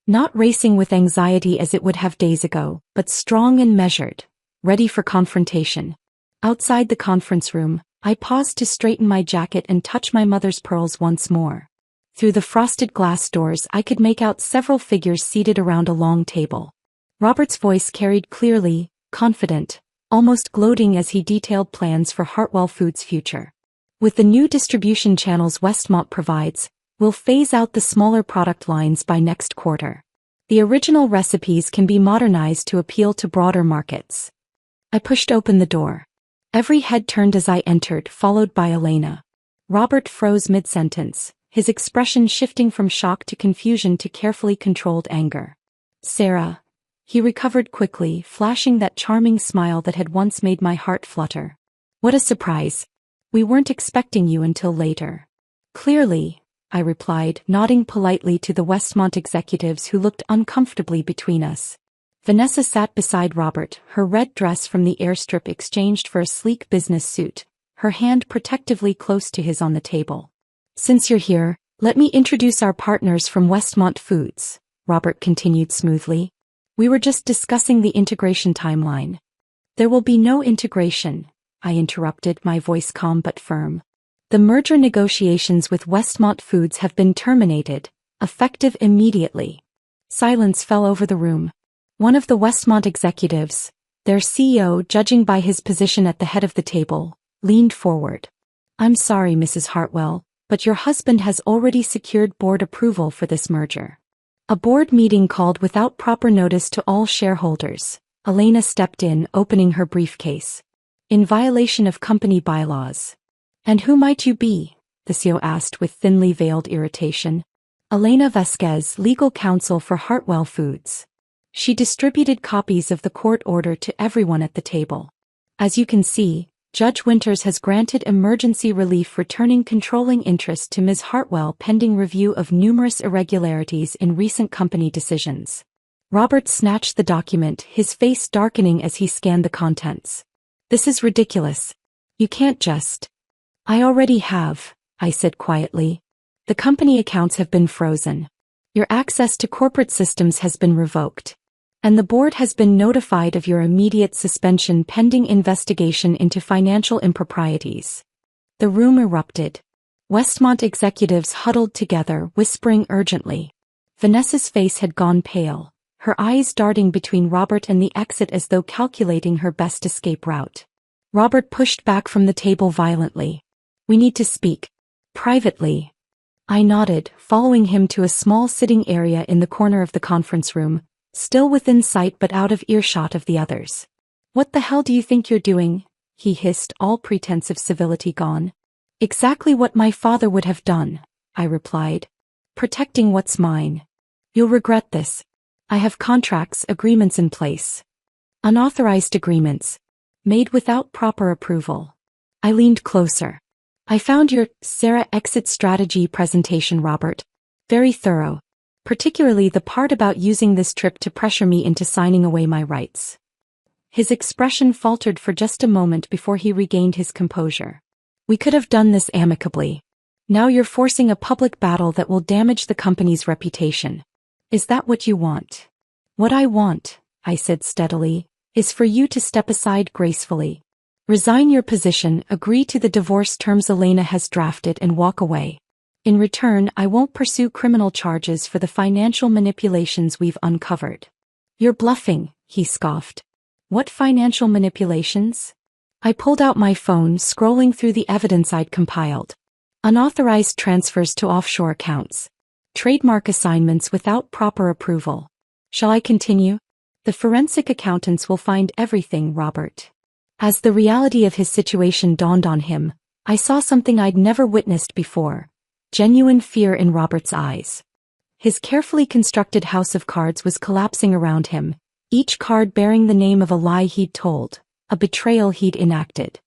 Not racing with anxiety as it would have days ago, but strong and measured, ready for confrontation. Outside the conference room, I paused to straighten my jacket and touch my mother's pearls once more. Through the frosted glass doors I could make out several figures seated around a long table. Robert's voice carried clearly, confident, almost gloating as he detailed plans for Hartwell Foods' future. With the new distribution channels Westmont provides, we'll phase out the smaller product lines by next quarter. The original recipes can be modernized to appeal to broader markets. I pushed open the door. Every head turned as I entered, followed by Elena. Robert froze mid-sentence, his expression shifting from shock to confusion to carefully controlled anger. Sarah. He recovered quickly, flashing that charming smile that had once made my heart flutter. What a surprise. We weren't expecting you until later. Clearly, I replied, nodding politely to the Westmont executives who looked uncomfortably between us. Vanessa sat beside Robert, her red dress from the Airstrip exchanged for a sleek business suit, her hand protectively close to his on the table. Since you're here, let me introduce our partners from Westmont Foods, Robert continued smoothly. We were just discussing the integration timeline. There will be no integration, I interrupted, my voice calm but firm. The merger negotiations with Westmont Foods have been terminated, effective immediately. Silence fell over the room. One of the Westmont executives, their CEO judging by his position at the head of the table, leaned forward. I'm sorry, Mrs. Hartwell, but your husband has already secured board approval for this merger. A board meeting called without proper notice to all shareholders. Elena stepped in, opening her briefcase. In violation of company bylaws. And who might you be? The CEO asked with thinly veiled irritation. Elena Vasquez, legal counsel for Hartwell Foods. She distributed copies of the court order to everyone at the table. As you can see, Judge Winters has granted emergency relief returning controlling interest to Ms. Hartwell pending review of numerous irregularities in recent company decisions. Robert snatched the document, his face darkening as he scanned the contents. This is ridiculous. You can't just. I already have, I said quietly. The company accounts have been frozen. Your access to corporate systems has been revoked. And the board has been notified of your immediate suspension pending investigation into financial improprieties. The room erupted. Westmont executives huddled together, whispering urgently. Vanessa's face had gone pale, her eyes darting between Robert and the exit as though calculating her best escape route. Robert pushed back from the table violently. We need to speak. Privately. I nodded, following him to a small sitting area in the corner of the conference room, still within sight but out of earshot of the others. What the hell do you think you're doing? He hissed, all pretense of civility gone. Exactly what my father would have done, I replied. Protecting what's mine. You'll regret this. I have contracts, agreements in place. Unauthorized agreements. Made without proper approval. I leaned closer. I found your Sarah exit strategy presentation, Robert. Very thorough. Particularly the part about using this trip to pressure me into signing away my rights. His expression faltered for just a moment before he regained his composure. We could have done this amicably. Now you're forcing a public battle that will damage the company's reputation. Is that what you want? What I want, I said steadily, is for you to step aside gracefully. Resign your position, agree to the divorce terms Elena has drafted and walk away. In return, I won't pursue criminal charges for the financial manipulations we've uncovered. You're bluffing, he scoffed. What financial manipulations? I pulled out my phone, scrolling through the evidence I'd compiled. Unauthorized transfers to offshore accounts. Trademark assignments without proper approval. Shall I continue? The forensic accountants will find everything, Robert. As the reality of his situation dawned on him, I saw something I'd never witnessed before. Genuine fear in Robert's eyes. His carefully constructed house of cards was collapsing around him, each card bearing the name of a lie he'd told, a betrayal he'd enacted.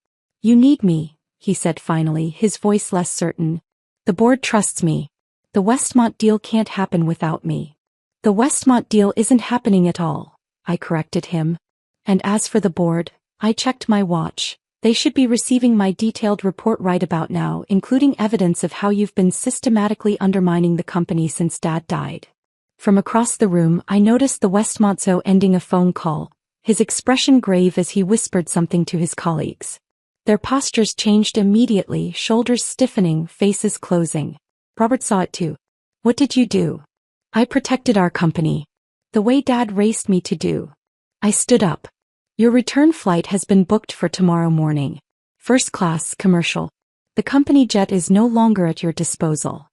You need me, he said finally, his voice less certain. The board trusts me. The Westmont deal can't happen without me. The Westmont deal isn't happening at all, I corrected him. And as for the board, I checked my watch. They should be receiving my detailed report right about now, including evidence of how you've been systematically undermining the company since Dad died. From across the room, I noticed the Westmontso ending a phone call, his expression grave as he whispered something to his colleagues. Their postures changed immediately, shoulders stiffening, faces closing. Robert saw it too. "What did you do?" "I protected our company. The way Dad raced me to do." I stood up. "Your return flight has been booked for tomorrow morning. First class, commercial. The company jet is no longer at your disposal.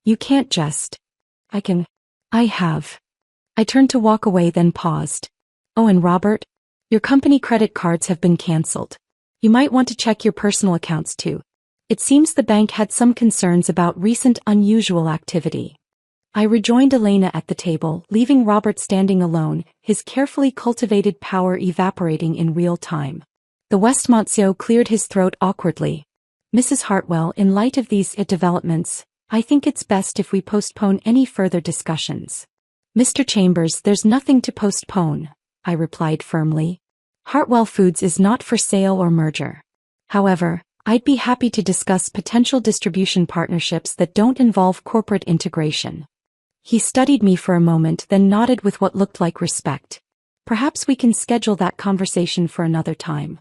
You can't just." "I can. I have." I turned to walk away, then paused. "Oh, and Robert? Your company credit cards have been cancelled. You might want to check your personal accounts too. It seems the bank had some concerns about recent unusual activity." I rejoined Elena at the table, leaving Robert standing alone, his carefully cultivated power evaporating in real time. The Westmontso cleared his throat awkwardly. "Mrs. Hartwell, in light of these developments, I think it's best if we postpone any further discussions." "Mr. Chambers, there's nothing to postpone," I replied firmly. "Hartwell Foods is not for sale or merger. However, I'd be happy to discuss potential distribution partnerships that don't involve corporate integration." He studied me for a moment, then nodded with what looked like respect. "Perhaps we can schedule that conversation for another time."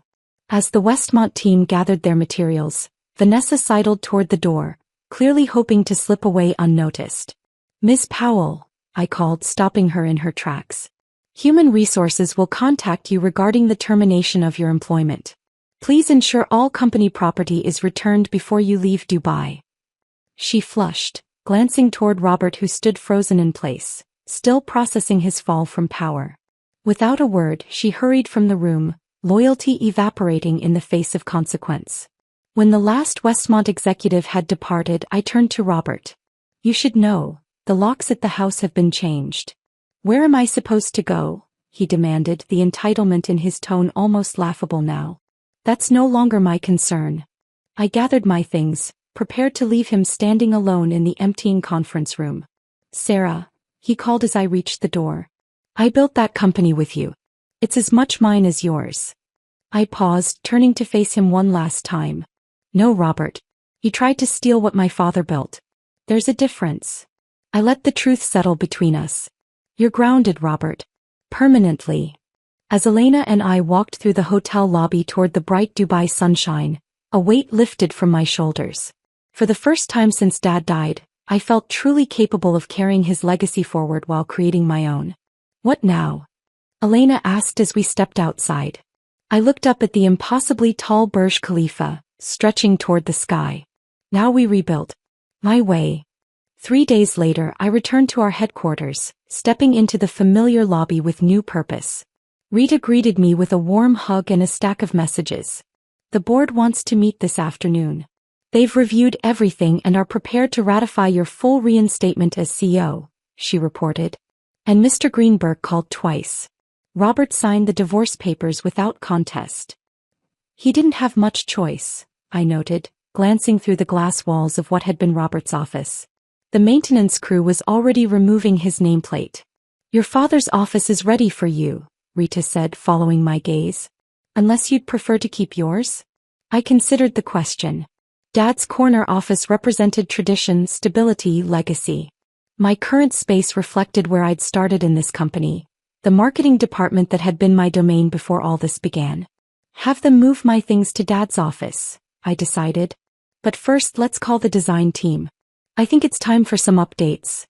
As the Westmont team gathered their materials, Vanessa sidled toward the door, clearly hoping to slip away unnoticed. "Ms. Powell," I called, stopping her in her tracks. "Human Resources will contact you regarding the termination of your employment. Please ensure all company property is returned before you leave Dubai." She flushed, glancing toward Robert, who stood frozen in place, still processing his fall from power. Without a word, she hurried from the room, loyalty evaporating in the face of consequence. When the last Westmont executive had departed, I turned to Robert. "You should know, the locks at the house have been changed." "Where am I supposed to go?" he demanded, the entitlement in his tone almost laughable now. "That's no longer my concern." I gathered my things, prepared to leave him standing alone in the emptying conference room. "Sarah," he called as I reached the door. "I built that company with you. It's as much mine as yours." I paused, turning to face him one last time. "No, Robert. You tried to steal what my father built. There's a difference." I let the truth settle between us. "You're grounded, Robert. Permanently." As Elena and I walked through the hotel lobby toward the bright Dubai sunshine, a weight lifted from my shoulders. For the first time since Dad died, I felt truly capable of carrying his legacy forward while creating my own. "What now?" Elena asked as we stepped outside. I looked up at the impossibly tall Burj Khalifa, stretching toward the sky. "Now we rebuild. My way." 3 days later, I returned to our headquarters, stepping into the familiar lobby with new purpose. Rita greeted me with a warm hug and a stack of messages. "The board wants to meet this afternoon. They've reviewed everything and are prepared to ratify your full reinstatement as CEO," she reported. "And Mr. Greenberg called twice." Robert signed the divorce papers without contest. "He didn't have much choice," I noted, glancing through the glass walls of what had been Robert's office. The maintenance crew was already removing his nameplate. "Your father's office is ready for you," Rita said, following my gaze. "Unless you'd prefer to keep yours?" I considered the question. Dad's corner office represented tradition, stability, legacy. My current space reflected where I'd started in this company, the marketing department that had been my domain before all this began. "Have them move my things to Dad's office," I decided. "But first, let's call the design team. I think it's time for some updates."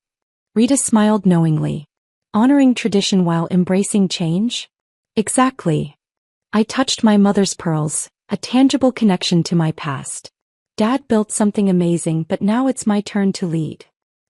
Rita smiled knowingly. "Honoring tradition while embracing change?" "Exactly." I touched my mother's pearls, a tangible connection to my past. Dad built something amazing, but now it's my turn to lead.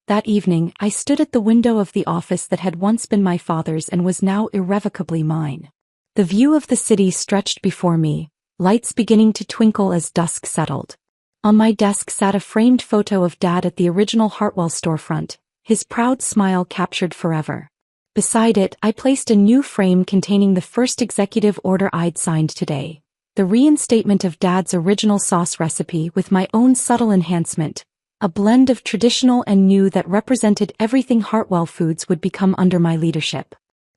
That evening, I stood at the window of the office that had once been my father's and was now irrevocably mine. The view of the city stretched before me, lights beginning to twinkle as dusk settled. On my desk sat a framed photo of Dad at the original Hartwell storefront, his proud smile captured forever. Beside it, I placed a new frame containing the first executive order I'd signed today. The reinstatement of Dad's original sauce recipe with my own subtle enhancement, a blend of traditional and new that represented everything Hartwell Foods would become under my leadership.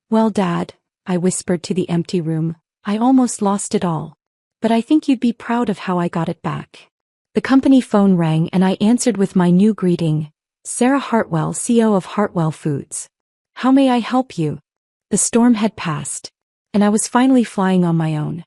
"Well, Dad," I whispered to the empty room, "I almost lost it all. But I think you'd be proud of how I got it back." The company phone rang and I answered with my new greeting, "Sarah Hartwell, CEO of Hartwell Foods." How may I help you? The storm had passed, and I was finally flying on my own.